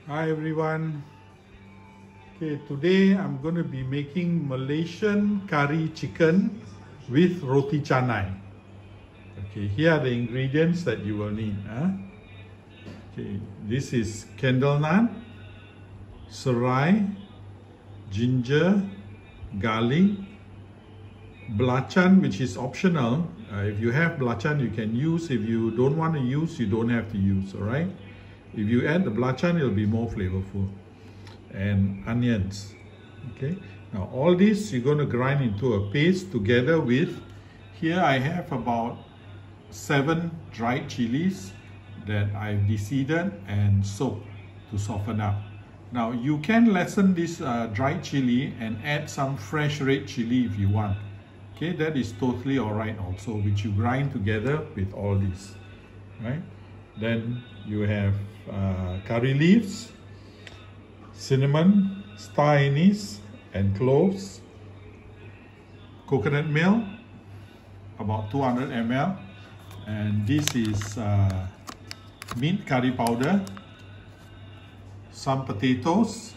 Hi everyone. Okay, today I'm going to be making Malaysian curry chicken with roti canai. Okay, here are the ingredients that you will need. Okay, this is candelnut, serai, ginger, garlic, belacan, which is optional. If you have belacan, you can use. If you don't want to use, you don't have to use. All right. If you add the belacan, it'll be more flavorful. And onions. Okay. Now all this you're going to grind into a paste together with. Here I have about 7 dried chilies that I've deseeded and soaked to soften up. Now you can lessen this dried chili and add some fresh red chili if you want. Okay, that is totally alright also, which you grind together with all this. Right? Then you have curry leaves, cinnamon, star anise and cloves, coconut milk, about 200 ml, and this is mint curry powder, some potatoes,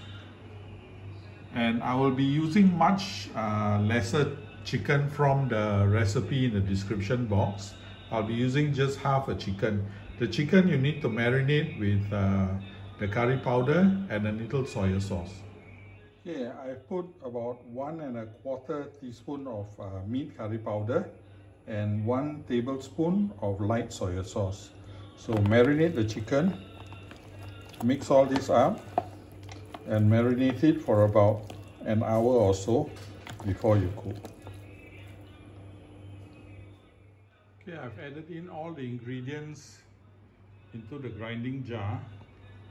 and I will be using much lesser chicken from the recipe in the description box. I'll be using just half a chicken. The chicken you need to marinate with the curry powder and a little soya sauce. Okay, I put about 1 1/4 teaspoon of mint curry powder and 1 tablespoon of light soya sauce. So marinate the chicken, mix all this up and marinate it for about an hour or so before you cook. Okay, I've added in all the ingredients into the grinding jar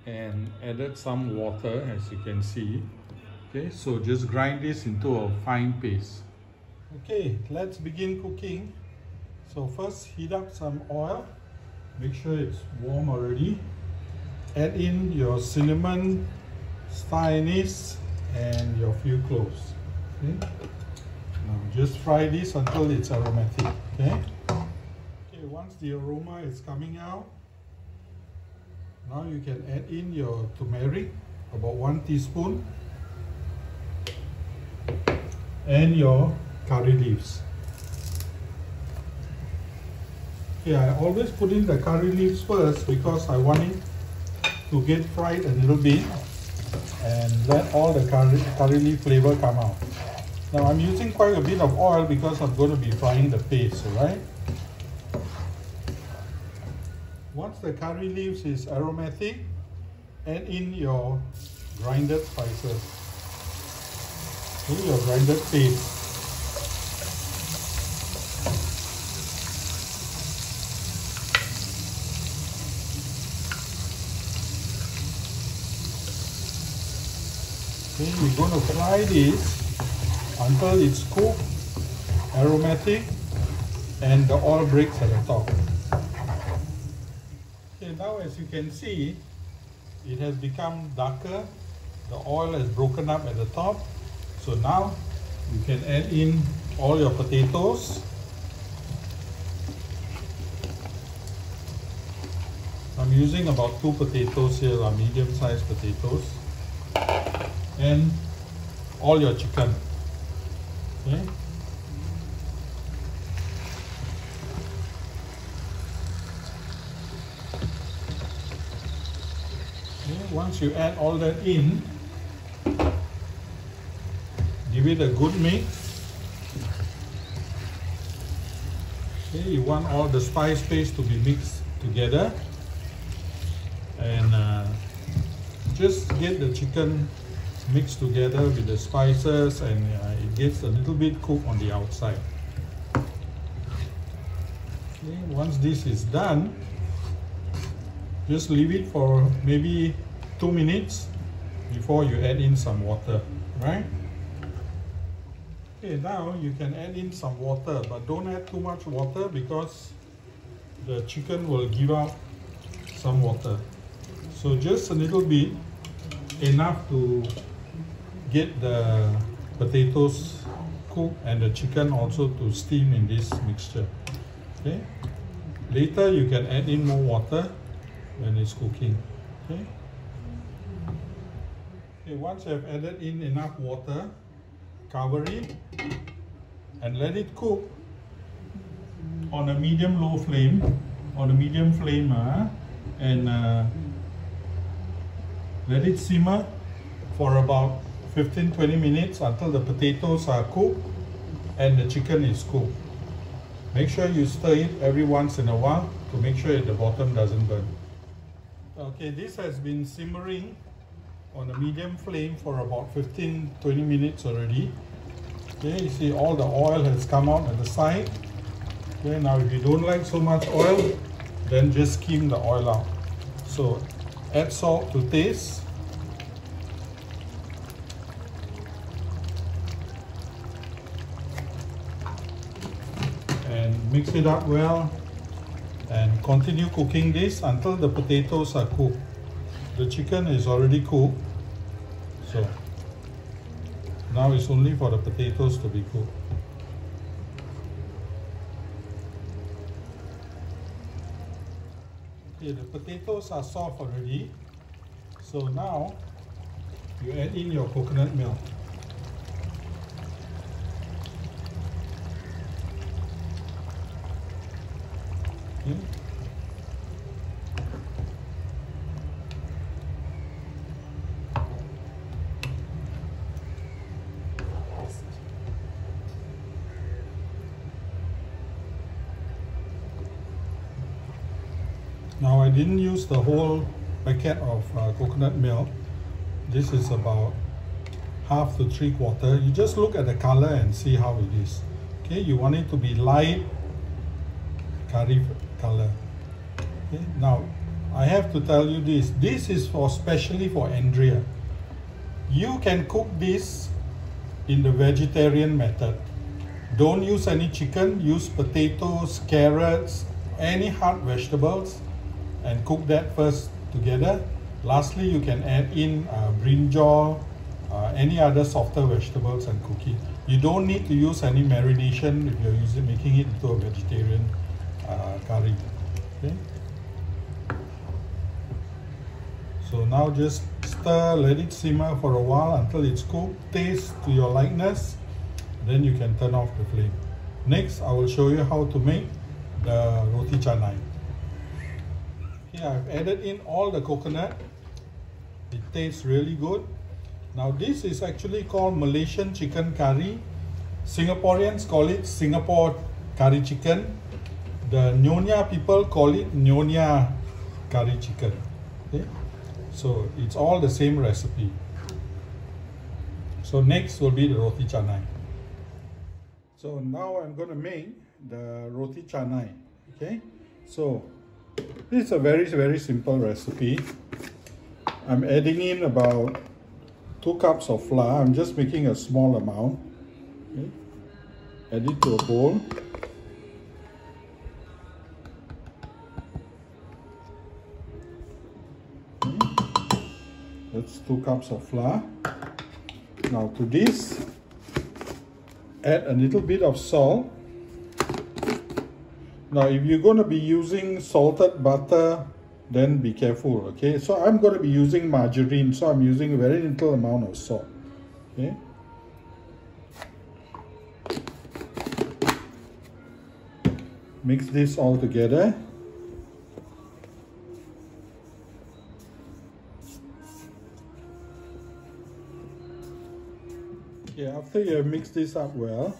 and added some water, as you can see. Okay, so just grind this into a fine paste. Okay, let's begin cooking. So first heat up some oil, make sure it's warm already. Add in your cinnamon, star anise and your few cloves. Okay, now just fry this until it's aromatic. Okay, once the aroma is coming out, now you can add in your turmeric, about 1 teaspoon, and your curry leaves. Okay, I always put in the curry leaves first because I want it to get fried a little bit and let all the curry leaf flavor come out. Now I'm using quite a bit of oil because I'm going to be frying the paste, alright? Once the curry leaves is aromatic, add in your grinded spices, your grinded paste. Okay, we're going to fry this until it's cooked, aromatic, and the oil breaks at the top. Okay, now as you can see, it has become darker. The oil has broken up at the top. So now you can add in all your potatoes. I'm using about 2 potatoes here, medium-sized potatoes, and all your chicken. Okay. Once you add all that in, give it a good mix. Okay, you want all the spice paste to be mixed together, and just get the chicken mixed together with the spices, and it gets a little bit cooked on the outside. Okay, once this is done, just leave it for maybe 2 minutes before you add in some water, right? Okay, now you can add in some water, but don't add too much water because the chicken will give out some water. So just a little bit, enough to get the potatoes cooked and the chicken also to steam in this mixture. Okay, later you can add in more water when it's cooking. Okay. Okay, once you have added in enough water, cover it and let it cook on a medium-low flame, on a medium flame, and let it simmer for about 15-20 minutes until the potatoes are cooked and the chicken is cooked. Make sure you stir it every once in a while to make sure that the bottom doesn't burn. Okay, this has been simmering on a medium flame for about 15-20 minutes already. Okay, you see all the oil has come out at the side. Okay, now if you don't like so much oil, then just skim the oil out. So add salt to taste. And mix it up well and continue cooking this until the potatoes are cooked. The chicken is already cooked, so now it's only for the potatoes to be cooked. Okay, the potatoes are soft already, so now you add in your coconut milk. Okay. Now I didn't use the whole packet of coconut milk. This is about half to 3/4. You just look at the color and see how it is. Okay, you want it to be light curry color. Okay, now I have to tell you this. This is for specially for Andrea. You can cook this in the vegetarian method. Don't use any chicken. Use potatoes, carrots, any hard vegetables, and cook that first together. Lastly, you can add in brinjal, any other softer vegetables and cook it. You don't need to use any marination if you're making it into a vegetarian curry. Okay. So now just stir, let it simmer for a while until it's cooked. Taste to your likeness, then you can turn off the flame. Next, I will show you how to make the roti canai. Here I've added in all the coconut. It tastes really good. Now this is actually called Malaysian chicken curry. Singaporeans call it Singapore curry chicken. The Nyonya people call it Nyonya curry chicken. Okay? So it's all the same recipe. So next will be the roti canai. So now I'm going to make the roti canai. Okay? So this is a very simple recipe. I'm adding in about 2 cups of flour. I'm just making a small amount. Okay. Add it to a bowl. Okay. That's 2 cups of flour. Now to this, add a little bit of salt. Now if you're going to be using salted butter, then be careful, okay? So I'm going to be using margarine, so I'm using a very little amount of salt, okay? Mix this all together. Okay, after you have mixed this up well,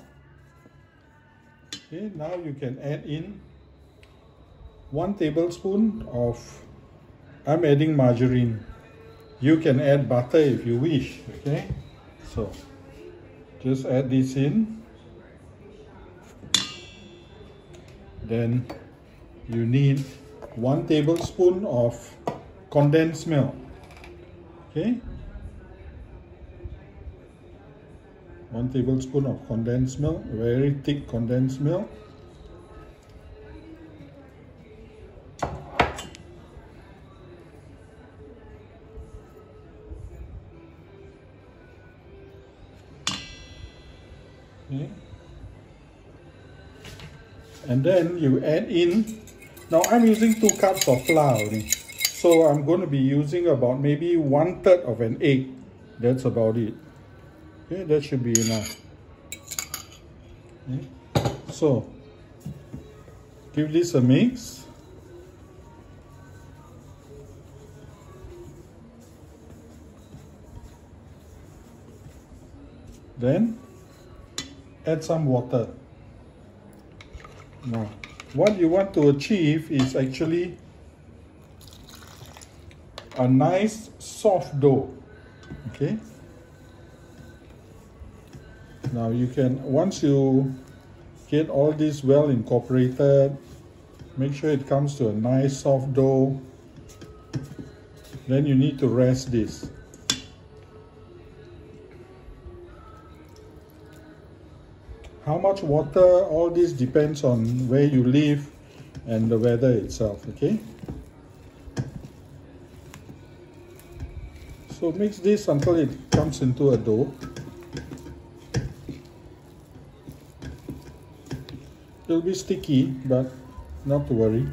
okay, now you can add in 1 tablespoon of, I'm adding margarine. You can add butter if you wish, okay? So just add this in. Then you need 1 tablespoon of condensed milk, okay? 1 tablespoon of condensed milk, very thick condensed milk. Okay. And then you add in, now I'm using 2 cups of flour only, so I'm going to be using about maybe 1/3 of an egg. That's about it. Okay, that should be enough. Okay. So, give this a mix. Then add some water. Now, what you want to achieve is actually a nice soft dough. Okay. Now you can, once you get all this well incorporated, make sure it comes to a nice soft dough. Then you need to rest this. How much water, all this depends on where you live and the weather itself, okay? So mix this until it comes into a dough. It'll be sticky, but not to worry.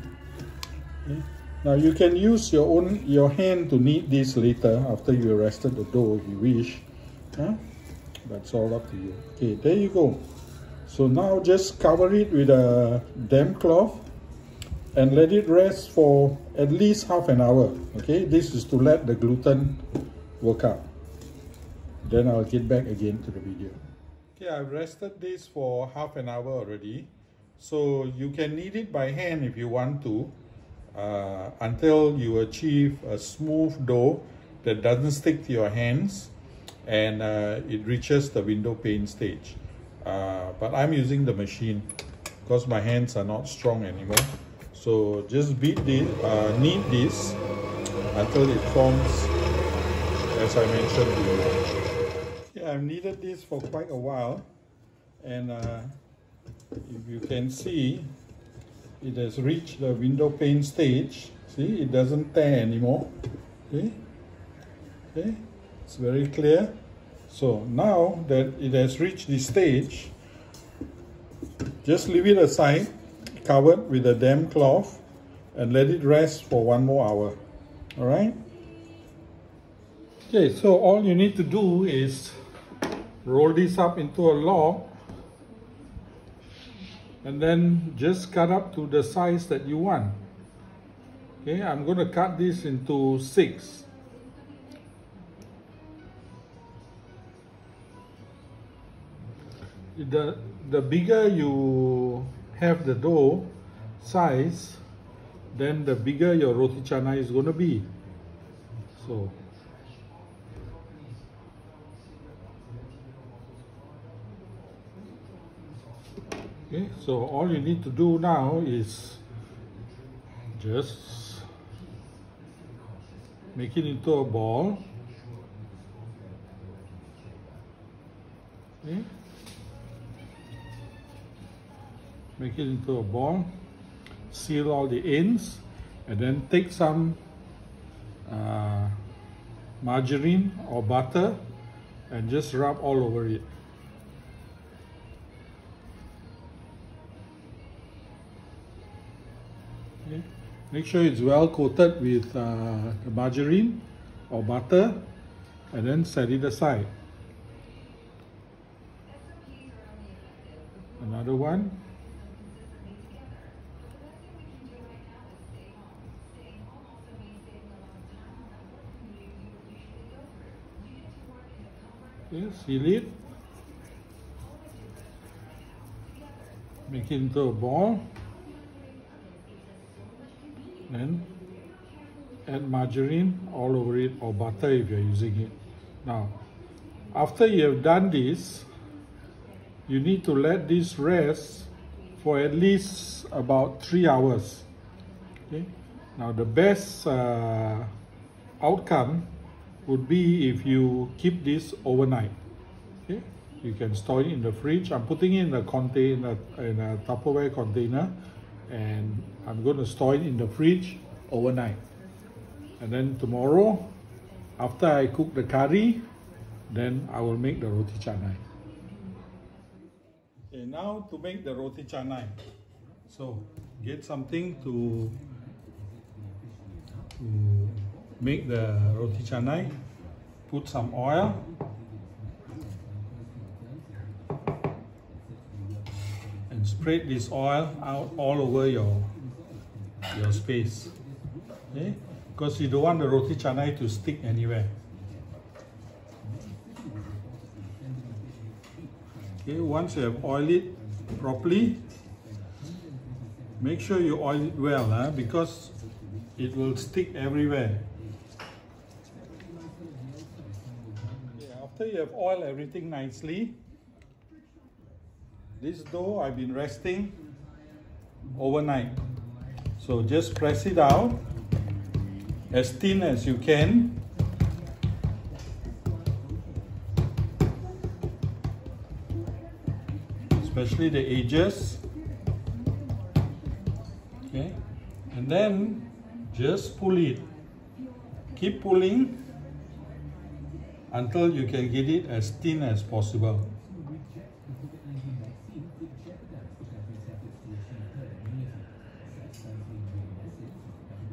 Okay. Now you can use your hand to knead this later after you rested the dough if you wish. Huh? That's all up to you. Okay, there you go. So now just cover it with a damp cloth and let it rest for at least half an hour. Okay, this is to let the gluten work up. Then I'll get back again to the video. Okay, I've rested this for half an hour already. So you can knead it by hand if you want to until you achieve a smooth dough that doesn't stick to your hands and it reaches the window pane stage. But I'm using the machine because my hands are not strong anymore. So just beat this, knead this until it forms as I mentioned before. Yeah, I've kneaded this for quite a while, and if you can see, it has reached the window pane stage. See, it doesn't tear anymore. Okay, okay, it's very clear. So now that it has reached this stage, just leave it aside, covered with a damp cloth, and let it rest for 1 more hour. All right? Okay, so all you need to do is roll this up into a log and then just cut up to the size that you want. Okay, I'm going to cut this into 6. The bigger you have the dough size, then the bigger your roti canai is going to be. So okay, so all you need to do now is just make it into a ball. Okay. Make it into a ball, seal all the ends, and then take some margarine or butter and just rub all over it. Okay. Make sure it's well coated with the margarine or butter, and then set it aside. Another one. Okay, seal it, make it into a ball, then add margarine all over it or butter if you're using it. Now, after you have done this, you need to let this rest for at least about 3 hours. Okay? Now, the best outcome would be if you keep this overnight. Okay, you can store it in the fridge. I'm putting it in a container, in a Tupperware container, and I'm going to store it in the fridge overnight. And then tomorrow, after I cook the curry, then I will make the roti canai. Okay, now to make the roti canai. So get something to make the roti canai. put some oil. And spread this oil out all over your space. Okay? Because you don't want the roti canai to stick anywhere. Okay, once you have oiled it properly, make sure you oil it well, because it will stick everywhere. Okay, after you have oiled everything nicely, this dough I've been resting overnight. So just press it out as thin as you can. Especially the edges. Okay, and then just pull it. Keep pulling until you can get it as thin as possible.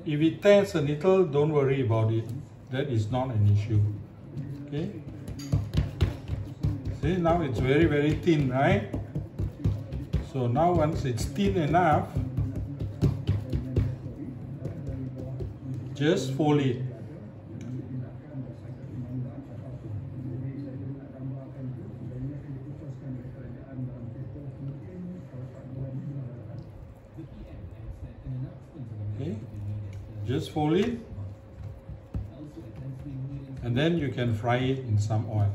If it tears a little, don't worry about it. That is not an issue. Okay. See, now it's very, very thin, right? So now once it's thin enough, just fold it. Okay, just fold it, and then you can fry it in some oil.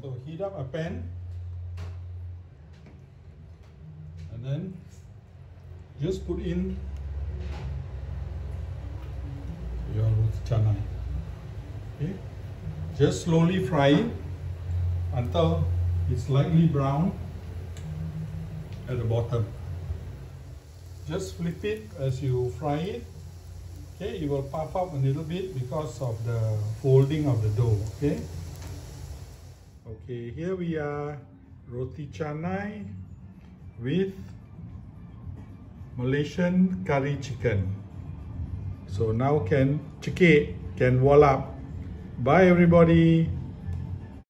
So heat up a pan, and then just put in your roti canai. Okay, just slowly fry it until it's slightly brown at the bottom. Just flip it as you fry it. Okay, it will puff up a little bit because of the folding of the dough. Okay. Okay, here we are, roti canai with Malaysian curry chicken. So now can cekik, can wallap. Bye everybody.